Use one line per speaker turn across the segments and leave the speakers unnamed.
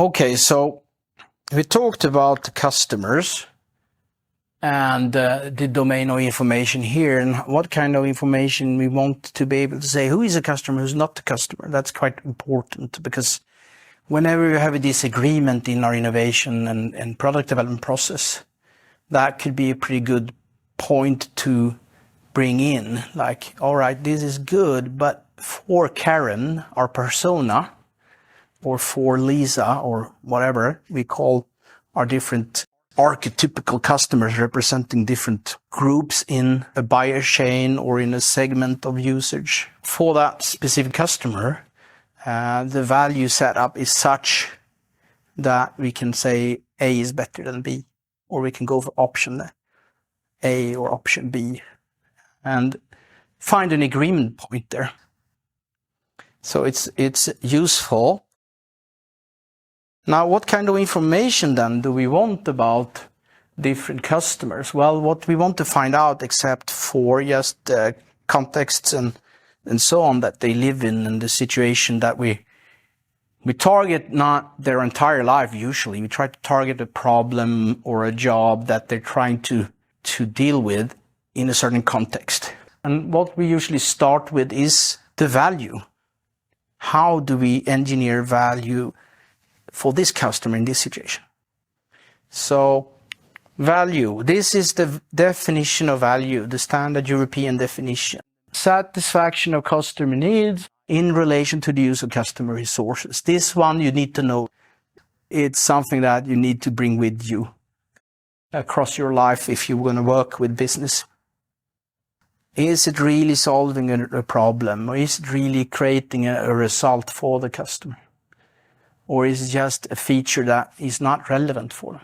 Okay, so we talked about the customers and the domain of information here, and what kind of information we want to be able to say who is a customer, who's not a customer. That's quite important, because whenever we have a disagreement in our innovation and product development process, that could be a pretty good point to bring in, like, all right, this is good, but for Karen, our persona, or for Lisa, or whatever we call our different archetypical customers representing different groups in a buyer chain or in a segment of usage. For that specific customer, the value setup is such that we can say A is better than B, or we can go for option A or option B and find an agreement point there. So it's useful. Now, what kind of information then do we want about different customers? Well, what we want to find out, except for just contexts and so on that they live in, and the situation that we target, not their entire life usually. We try to target a problem or a job that they're trying to deal with in a certain context. And what we usually start with is the value. How do we engineer value for this customer in this situation? So value, this is the definition of value, the standard European definition. Satisfaction of customer needs in relation to the use of customer resources. This one you need to know. It's something that you need to bring with you across your life if you're going to work with business. Is it really solving a problem, or is it really creating a result for the customer? Or is it just a feature that is not relevant for them?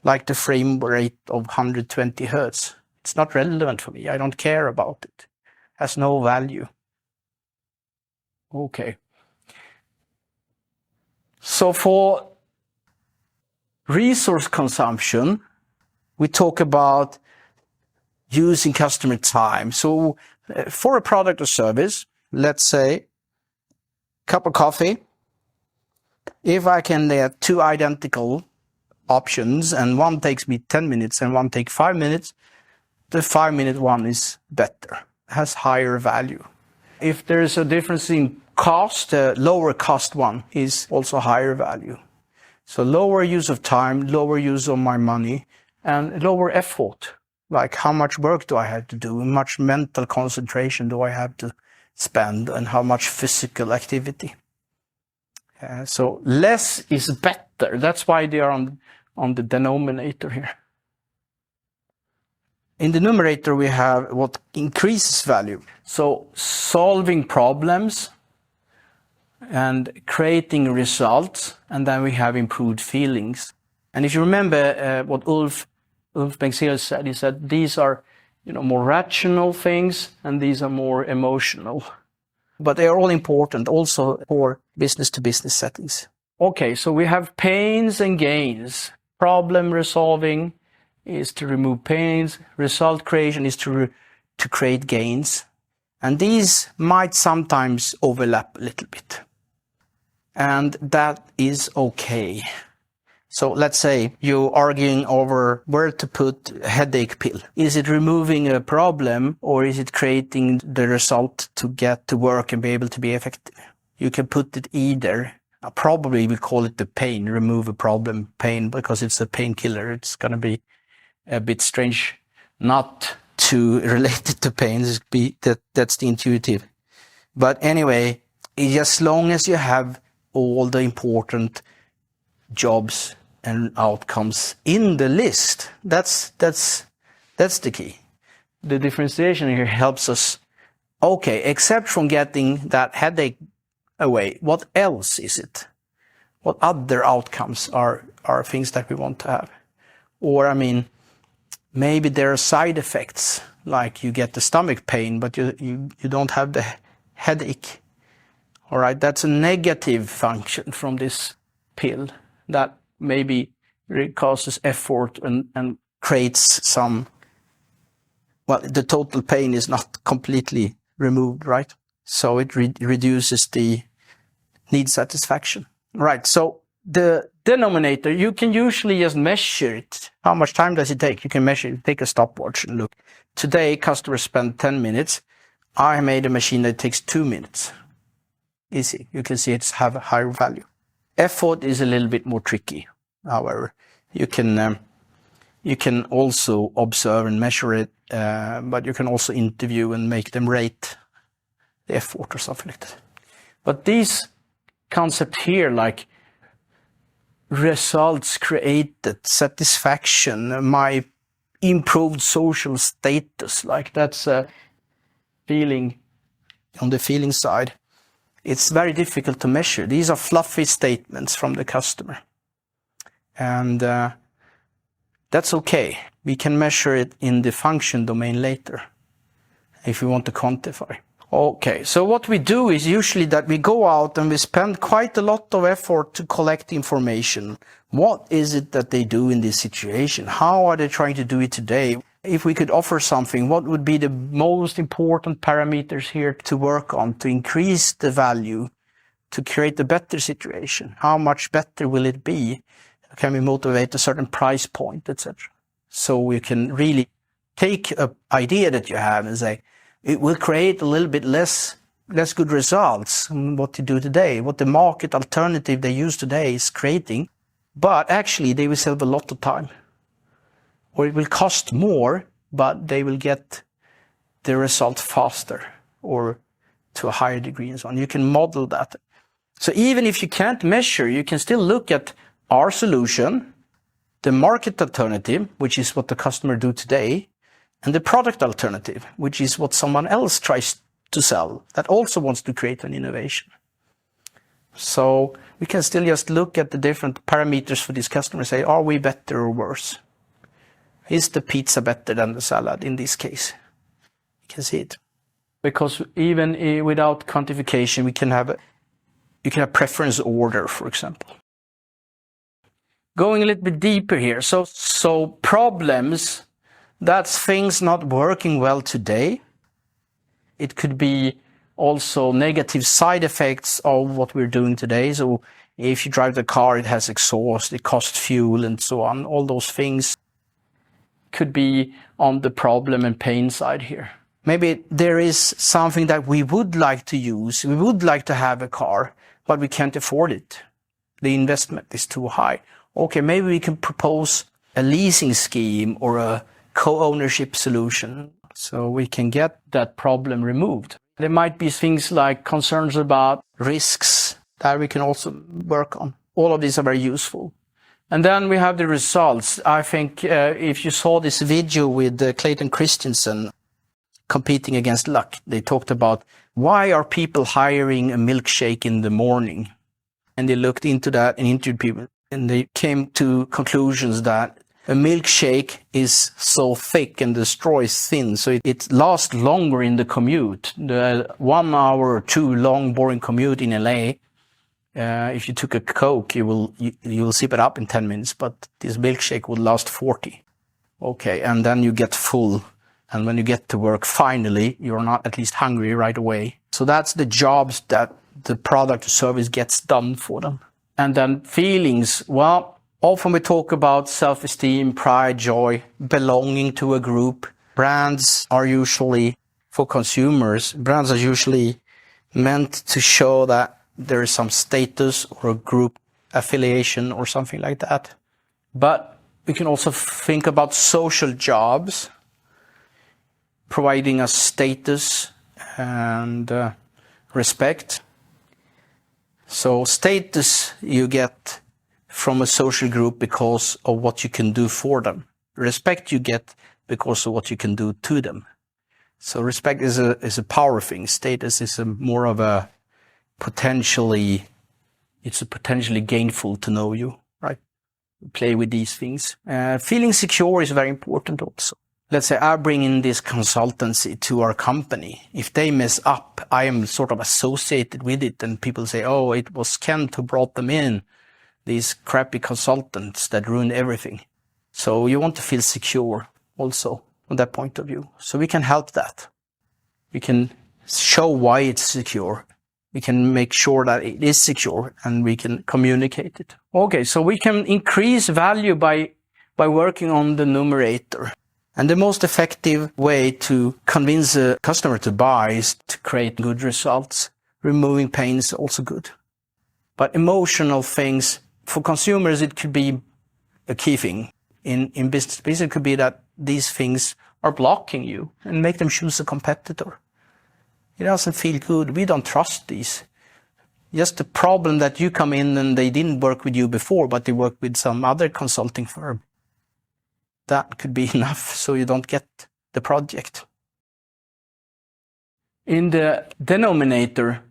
Like the frame rate of 120 Hertz. It's not relevant for me. I don't care about it. It has no value. Okay. So for resource consumption, we talk about using customer time. So for a product or service, let's say cup of coffee, if I can get two identical options and one takes me 10 minutes and one takes 5 minutes, the 5-minute one is better, has higher value. If there's a difference in cost, the lower cost one is also higher value. So lower use of time, lower use of my money, and lower effort. Like how much work do I have to do, how much mental concentration do I have to spend, and how much physical activity. So less is better. That's why they are on the denominator here. In the numerator, we have what increases value. So solving problems and creating results, and then we have improved feelings. And if you remember what Ulf Bengtzell said, he said these are more rational things and these are more emotional. But they are all important also for business-to-business settings. Okay, so we have pains and gains. Problem resolving is to remove pains. Result creation is to create gains. And these might sometimes overlap a little bit. And that is okay. So let's say you're arguing over where to put a headache pill. Is it removing a problem, or is it creating the result to get to work and be able to be effective? You can put it either. Probably we call it the pain, remove a problem, pain, because it's a painkiller. It's going to be a bit strange not to relate it to pain. That's the intuitive. But anyway, as long as you have all the important jobs and outcomes in the list, that's the key. The differentiation here helps us. Okay, except from getting that headache away, what else is it? What other outcomes are things that we want to have? Or maybe there are side effects, like you get the stomach pain, but you don't have the headache. All right, that's a negative function from this pill that maybe causes effort and creates some, the total pain is not completely removed, right? So it reduces the need satisfaction. Right, so the denominator, you can usually just measure it. How much time does it take? You can measure it. Take a stopwatch and look. Today, customers spend 10 minutes. I made a machine that takes 2 minutes. Easy. You can see it's have a higher value. Effort is a little bit more tricky. However, you can also observe and measure it, but you can also interview and make them rate the effort or something like that. But these concepts here, like results created, satisfaction, my improved social status, like that's a feeling on the feeling side. It's very difficult to measure. These are fluffy statements from the customer. And that's okay. We can measure it in the function domain later if we want to quantify. Okay, so what we do is usually that we go out and we spend quite a lot of effort to collect information. What is it that they do in this situation? How are they trying to do it today? If we could offer something, what would be the most important parameters here to work on to increase the value, to create a better situation? How much better will it be? Can we motivate a certain price point, etc.? So we can really take an idea that you have and say, it will create a little bit less good results than what you do today, what the market alternative they use today is creating, but actually they will save a lot of time. Or it will cost more, but they will get the result faster or to a higher degree and so on. You can model that. So even if you can't measure, you can still look at our solution, the market alternative, which is what the customer do today, and the product alternative, which is what someone else tries to sell that also wants to create an innovation. So we can still just look at the different parameters for this customer and say, are we better or worse? Is the pizza better than the salad in this case? You can see it. Because even without quantification, you can have preference order, for example. Going a little bit deeper here. So problems, that's things not working well today. It could be also negative side effects of what we're doing today. So if you drive the car, it has exhaust, it costs fuel and so on. All those things could be on the problem and pain side here. Maybe there is something that we would like to use. We would like to have a car, but we can't afford it. The investment is too high. Okay, maybe we can propose a leasing scheme or a co-ownership solution so we can get that problem removed. There might be things like concerns about risks that we can also work on. All of these are very useful. And then we have the results. I think if you saw this video with Clayton Christensen competing against luck, they talked about why are people hiring a milkshake in the morning? And they looked into that and interviewed people. And they came to conclusions that a milkshake is so thick and the straw is thin, so it lasts longer in the commute. The 1 hour or 2 long, boring commute in LA, if you took a Coke, you will sip it up in 10 minutes, but this milkshake would last 40. Okay, and then you get full. And when you get to work, finally, you're not at least hungry right away. So that's the jobs that the product or service gets done for them. And then feelings, well, often we talk about self-esteem, pride, joy, belonging to a group. Brands are usually, for consumers, brands are usually meant to show that there is some status or a group affiliation or something like that. But we can also think about social jobs, providing us status and respect. So status you get from a social group because of what you can do for them. Respect you get because of what you can do to them. So respect is a power thing. Status is more of a potentially gainful to know you, right? Play with these things. Feeling secure is very important also. Let's say I bring in this consultancy to our company. If they mess up, I am sort of associated with it and people say, oh, it was Kent who brought them in. These crappy consultants that ruined everything. So you want to feel secure also from that point of view. So we can help that. We can show why it's secure. We can make sure that it is secure and we can communicate it. Okay, so we can increase value by working on the numerator. And the most effective way to convince a customer to buy is to create good results. Removing pain is also good. But emotional things, for consumers, it could be a key thing. In business, it could be that these things are blocking you and make them choose a competitor. It doesn't feel good. We don't trust these. Just the problem that you come in and they didn't work with you before, but they work with some other consulting firm. That could be enough so you don't get the project. In the denominator,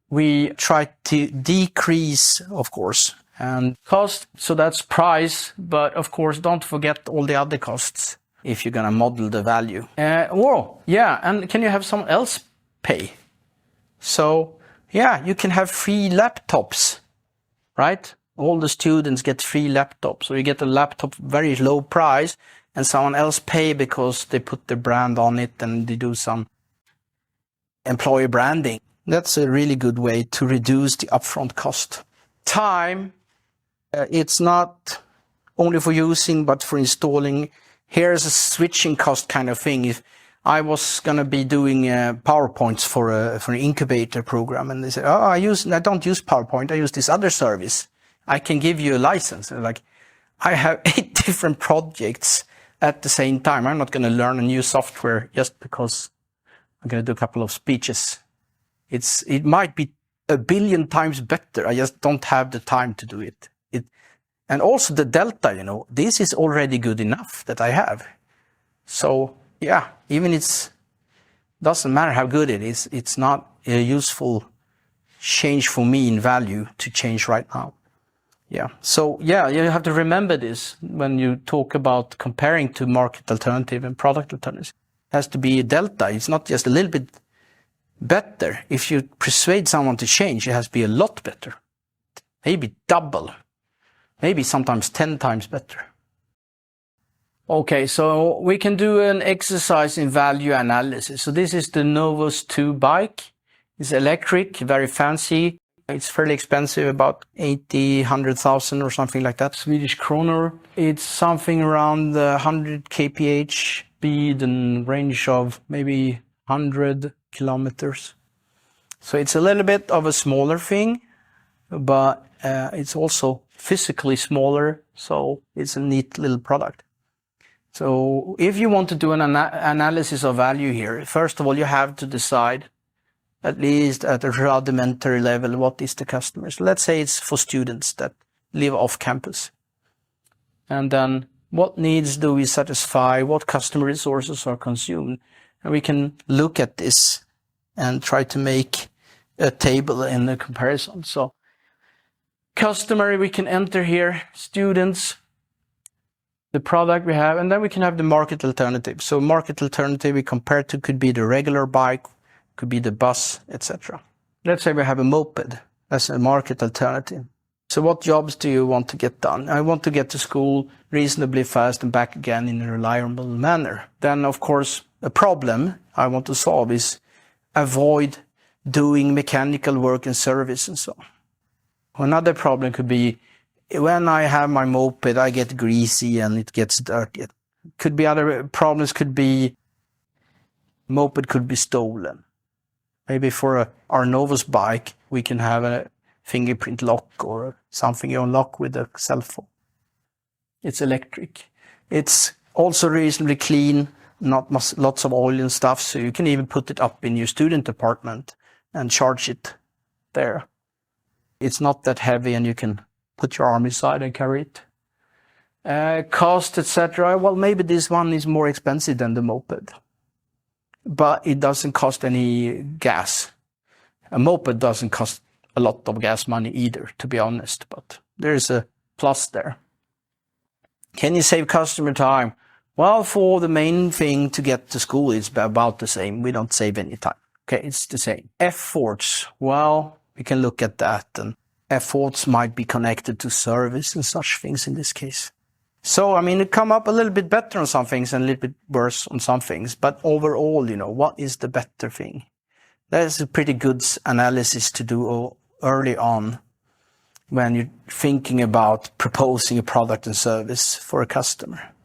we try to decrease, of course, and cost, so that's price, but of course don't forget all the other costs if you're gonna model the value. And can you have someone else pay? So yeah, you can have free laptops, right? All the students get free laptops, so you get a laptop very low price and someone else pay because they put their brand on it and they do some employee branding. That's a really good way to reduce the upfront cost. Time, it's not only for using, but for installing. Here's a switching cost kind of thing. If I was going to be doing PowerPoints for an incubator program, and they said, oh, I don't use PowerPoint, I use this other service. I can give you a license. And like, I have 8 different projects at the same time. I'm not going to learn a new software just because I'm going to do a couple of speeches. It might be 1 billion times better. I just don't have the time to do it. And also the delta, this is already good enough that I have. So yeah, even doesn't matter how good it is. It's not a useful change for me in value to change right now. Yeah. So yeah, you have to remember this when you talk about comparing to market alternative and product alternatives. It has to be a delta. It's not just a little bit better. If you persuade someone to change, it has to be a lot better. Maybe double. Maybe sometimes 10 times better. Okay, so we can do an exercise in value analysis. So this is the Novus 2 bike. It's electric, very fancy. It's fairly expensive, about 100,000 or something like that, Swedish kroner. It's something around 100 kph speed and range of maybe 100 kilometers. So it's a little bit of a smaller thing, but it's also physically smaller, so it's a neat little product. So if you want to do an analysis of value here, first of all, you have to decide, at least at a rudimentary level, what is the customer. So let's say it's for students that live off campus. And then what needs do we satisfy? What customer resources are consumed? And we can look at this and try to make a table in the comparison. So customer, we can enter here, students, the product we have, and then we can have the market alternative. So market alternative we compare to could be the regular bike, could be the bus, etc. Let's say we have a moped as a market alternative. So what jobs do you want to get done? I want to get to school reasonably fast and back again in a reliable manner. Then, of course, a problem I want to solve is avoid doing mechanical work and service and so on. Another problem could be when I have my moped, I get greasy and it gets dirty. Could be other problems, could be moped could be stolen. Maybe for our Novus bike, we can have a fingerprint lock or something you unlock with a cell phone. It's electric. It's also reasonably clean, not lots of oil and stuff, so you can even put it up in your student apartment and charge it there. It's not that heavy and you can put your arm inside and carry it. Cost, etc. Well, maybe this one is more expensive than the moped, but it doesn't cost any gas. A moped doesn't cost a lot of gas money either, to be honest, but there's a plus there. Can you save customer time? Well, for the main thing to get to school, it's about the same. We don't save any time. Okay, it's the same. Efforts, well, we can look at that, and efforts might be connected to service and such things in this case. So, I mean, it come up a little bit better on some things and a little bit worse on some things, but overall, what is the better thing? That's a pretty good analysis to do early on when you're thinking about proposing a product and service for a customer.